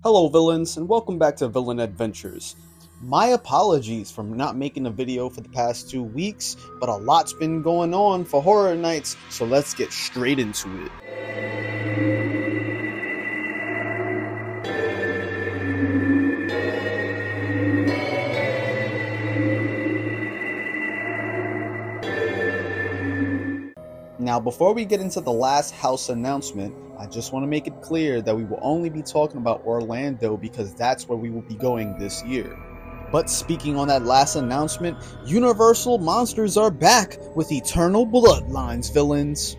Hello villains, and welcome back to Villain Adventures. My apologies for not making a video for the past 2 weeks, but a lot's been going on for Horror Nights, so let's get straight into it. Now, before we get into the last house announcement, I just want to make it clear that we will only be talking about Orlando because that's where we will be going this year. But speaking on that last announcement, Universal Monsters are back with Eternal Bloodlines villains.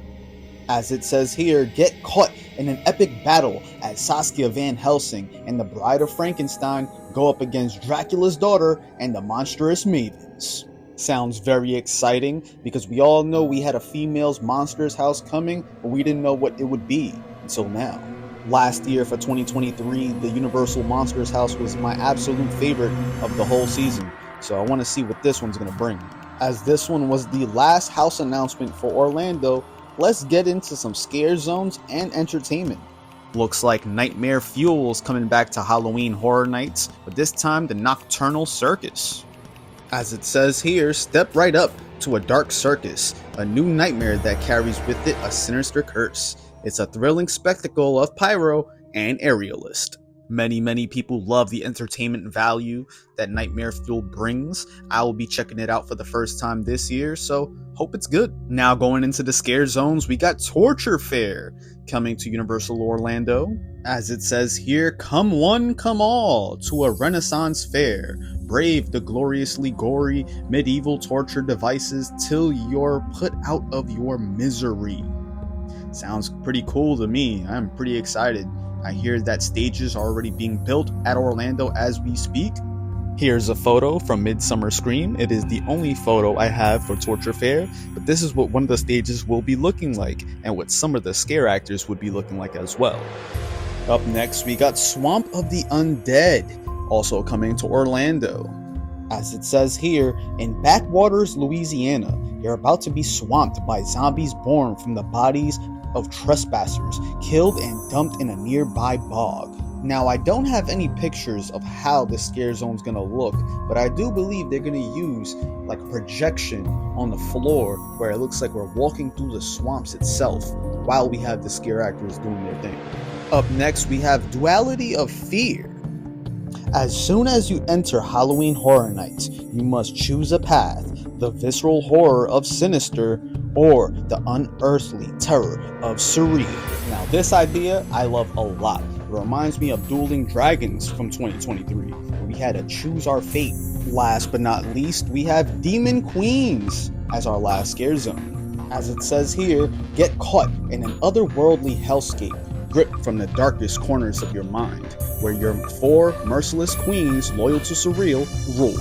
As it says here, get caught in an epic battle as Saskia Van Helsing and the Bride of Frankenstein go up against Dracula's daughter and the monstrous Mavens. Sounds very exciting because we all know we had a female's monsters house coming, but we didn't know what it would be until now. Last year for 2023, the Universal Monsters house was my absolute favorite of the whole season, so I want to see what this one's going to bring. As this one was the last house announcement for Orlando, let's get into some scare zones and entertainment. Looks like Nightmare Fuel's coming back to Halloween Horror Nights, but this time the Nocturnal Circus. As it says here, step right up to a dark circus, a new nightmare that carries with it a sinister curse. It's a thrilling spectacle of pyro and aerialist. Many people love the entertainment value that Nightmare Fuel brings. I will be checking it out for the first time this year, so hope it's good. Now going into the scare zones, we got Torture Fair coming to Universal Orlando. As it says here, come one, come all to a Renaissance fair. Brave the gloriously gory medieval torture devices till you're put out of your misery. Sounds pretty cool to me. I'm pretty excited. I hear that stages are already being built at Orlando as we speak. Here's a photo from Midsummer Scream. It is the only photo I have for Torture Fair, but this is what one of the stages will be looking like and what some of the scare actors would be looking like as well. Up next, we got Swamp of the Undead, also coming to Orlando. As it says here, in Backwaters, Louisiana, you're about to be swamped by zombies born from the bodies of trespassers killed and dumped in a nearby bog. Now, I don't have any pictures of how the scare zone's gonna look, but I do believe they're gonna use like a projection on the floor where it looks like we're walking through the swamps itself while we have the scare actors doing their thing. Up next, we have Duality of Fear. As soon as you enter Halloween Horror Nights, you must choose a path: the visceral horror of sinister or the unearthly terror of surreal. Now, this idea I love a lot. It reminds me of Dueling Dragons from 2023. We had to choose our fate. Last but not least, we have Demon Queens as our last scare zone. As it says here, get caught in an otherworldly hellscape gripped from the darkest corners of your mind, where your 4 merciless queens loyal to surreal rule.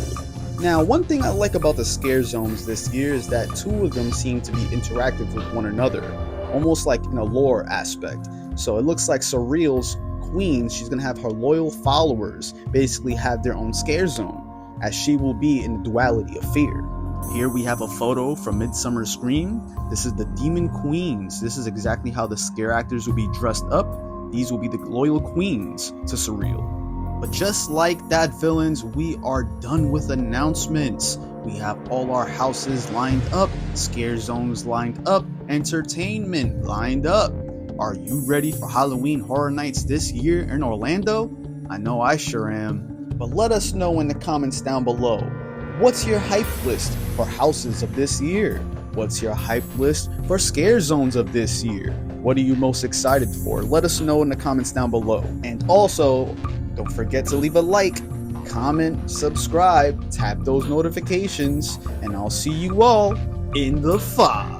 Now, one thing I like about the scare zones this year is that 2 of them seem to be interactive with one another, almost like in a lore aspect. So it looks like Surreal's queen, she's going to have her loyal followers basically have their own scare zone, as she will be in the Duality of Fear. Here we have a photo from Midsummer Scream. This is the Demon Queens. This is exactly how the scare actors will be dressed up. These will be the loyal queens to Surreal. But just like that, villains, we are done with announcements. We have all our houses lined up, scare zones lined up, entertainment lined up. Are you ready for Halloween Horror Nights this year in Orlando? I know I sure am. But let us know in the comments down below. What's your hype list for houses of this year? What's your hype list for scare zones of this year? What are you most excited for? Let us know in the comments down below. And also, don't forget to leave a like, comment, subscribe, tap those notifications, and I'll see you all in the fog.